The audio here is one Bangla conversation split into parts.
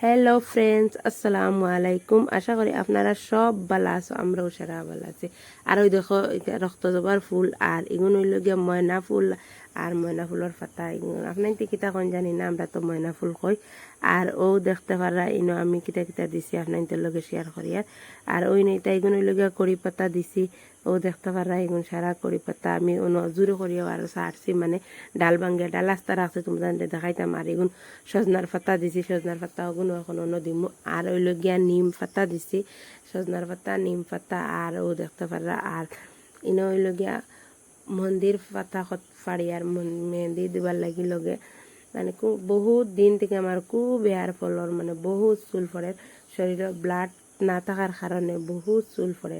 হ্যালো ফ্রেন্ডস, আসসালামু আলাইকুম। আশা করি আপনারা সব ভালো আছো, আমরাও সারা ভালো আছি। আর ওই দেখো এটা রক্ত জবার ফুল, আর এগুলো হইল গিয়া ময়না ফুল। আর ময়না ফুলের পাতা এগুলো আপনার কিতা কোন জানি না, আমরা তো ময়না ফুল কই। আর ও দেখতে পারা ইনো আমি কিতা কিতা দিছি আপনাদের লগে শেয়ার করি। আর ওই নেই এগুলো হইল গিয়া কড়ি পাতা দিছি। ও দেখতে পারা এগুলো সারা কড়ি পাতা আমি জোরে করিয়া আর সারছি, মানে ডাল ভাঙ্গে ডাল আস্তা রাখছে তোমাদের দেখাইতাম। আর এগুলো সজনার পাতা দিছি, সজনার পাতা ওগুলো এখন অন্য দিমু। আর ওইল গিয়া নিম পাতা দিছি, সজনার পাতা নিম পাতা। আর ও দেখতে পারা আর ইনো হইল গিয়া মন্দির পাতা ফাড়ি আর মেহেন্দি দিবার লাগি লগে, মানে খুব বহুত দিন থেকে আমার খুব হেয়ার ফলর, মানে বহুত চুল পড়ে শরীরে ব্লাড না থাকার কারণে বহুত চুল পড়ে।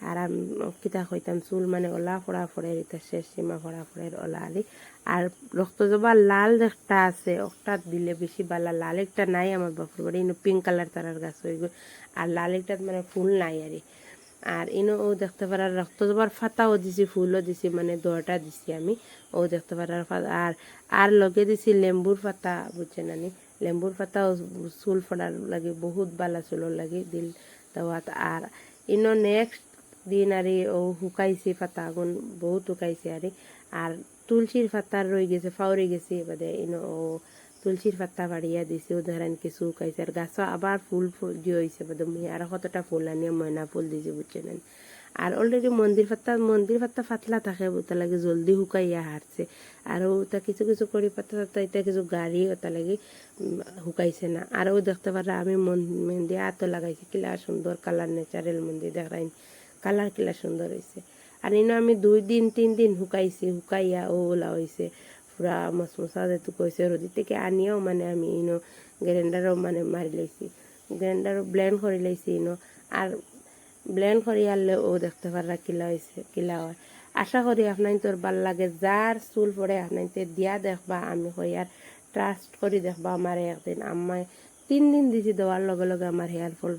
আর আমি কিতা কইতাম চুল মানে ওলা ফোড়া ফোড়ে এটা শেষ সীমা ফোড়া ফোড়ের ওলা আলি। আর রক্ত জবা লাল একটা আছে, ওটা দিলে বেশি বালা। লাল একটা নাই আমার বাপুর বাড়ি, ইনো পিঙ্ক কালার তারার গাছ হয়ে গেল। আর লাল একটা মানে ফুল নাই আর। আর ইনো ও দেখতে পারার রক্ত জবার ফাতাও দিছি, ফুলও দিছি, মানে দোয়াটা দিছি আমি। ও দেখতে পারার আর আর লগে দিছি লেম্বুর পাতা, বুঝছেন নানি। লেম্বুর পাতাও চুল ফোড়ার লাগে বহুত বালা, চুলোর লাগে দিল দেওয়াত। আর ইনো নেক্সট দিন আর ও শুকাইছি পাতা আগুন বহুত শুকাইছে আর। আর তুলসীর পাতা রয়ে গেছে, ফাউরি গেছে এবারে ইনো ও তুলসীর পাতা বাড়িয়া দিছে, ও ধরেন কিছু শুকাইছে। আর গাছও আবার ফুল ফুল দিয়ে হয়েছে বোধ মুই আর কতটা ফুল আনিয়ে ময়না ফুল দিয়েছি, বুঝছেন। আর অলরেডি মন্দির পাতা পাতলা থাকে, ওটা লাগে জলদি শুকাইয়া হারছে। আর ওটা কিছু কিছু করি পাতা এটা কিছু গাড়ি ওটা লাগে শুকাইছে না। আর ও দেখতে পারে আমি মেহেন্দি এত লাগাইছি, কিলা সুন্দর কালার, ন্যাচারাল মেহেন্দি দেখাইন, কালার কিলা সুন্দর হয়েছে। আর ইনো আমি 2 দিন 3 দিন শুকাইছি, শুকাইয়া ও ওলা হয়েছে পুরা মশমশা যেহেতু কইছে রোদি থেকে আনিয়াও, মানে আমি ইনো গ্রাইন্ডারও মানে মারি লাইছি, গ্রাইন্ডারও ব্লেন্ড করে লাইছি ইনো। আর ব্লেন্ড করে আনলে ও দেখতে পারা কিলা হয়েছে, কিলা হয়। আশা করি আপনার তোর ভাল লাগে, যার চুল পড়ে আপনার দিয়া দেখবা। আমি কই আর ট্রাস্ট করি দেখবা আমার একদিন আমায় 3 দিন দিছি, দেওয়ার লগে লগে আমার হেয়ার ফল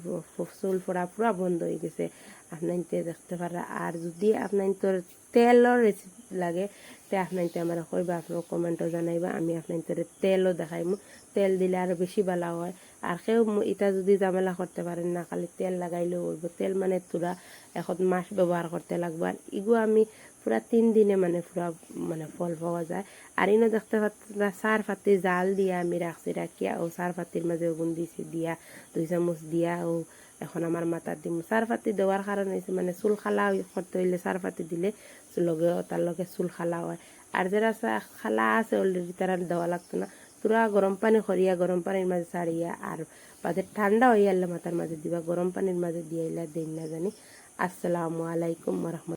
চুল পড়া পুরা বন্ধ হয়ে গেছে, আপনার দেখতে পারা। আর যদি আপনার তোর তেলর রেসিপি লাগে তে আপনার আমার কইবা, আপনার কমেন্টও জানাইবা, আমি আপনার তেলও দেখাইমু। তেল দিলে আরও বেশি ভালো হয়। আর কেউ এটা যদি ঝামেলা করতে পারেন না, খালি তেল লাগাইলেও হইব। তেল মানে পুরা এখন মাস ব্যবহার করতে লাগবে। আর এগুলো আমি পুরা 3 দিনে মানে পুরা মানে ফল পাওয়া যায়। আর ইনো দেখতে পাচ্ছি সার পাতি জাল দিয়া আমি রাখছি, রাখিয়া ও সার পাতির মাঝে ওগুন দিছি, দিয়া 2 চামচ দিয়া ও এখন আমার মাথার দিম। সার পাতি দেওয়ার কারণ হয়েছে মানে চুল খালা করতে হইলে সার পাতি দিলে লগে তার লগে চুল খালা হয়। আর যারা খালা আছে অলরেডি তারা দেওয়া লাগতো না, পুরা গরম পানি করিয়া গরম পানির মাঝে ছাড়িয়া আর বাদে ঠান্ডা হইয়া মাথার মাঝে দিবা, গরম পানির মাঝে দিয়ে দিন না জানি। আসসালামু আলাইকুম ওয়া রাহমাতুল্লাহ।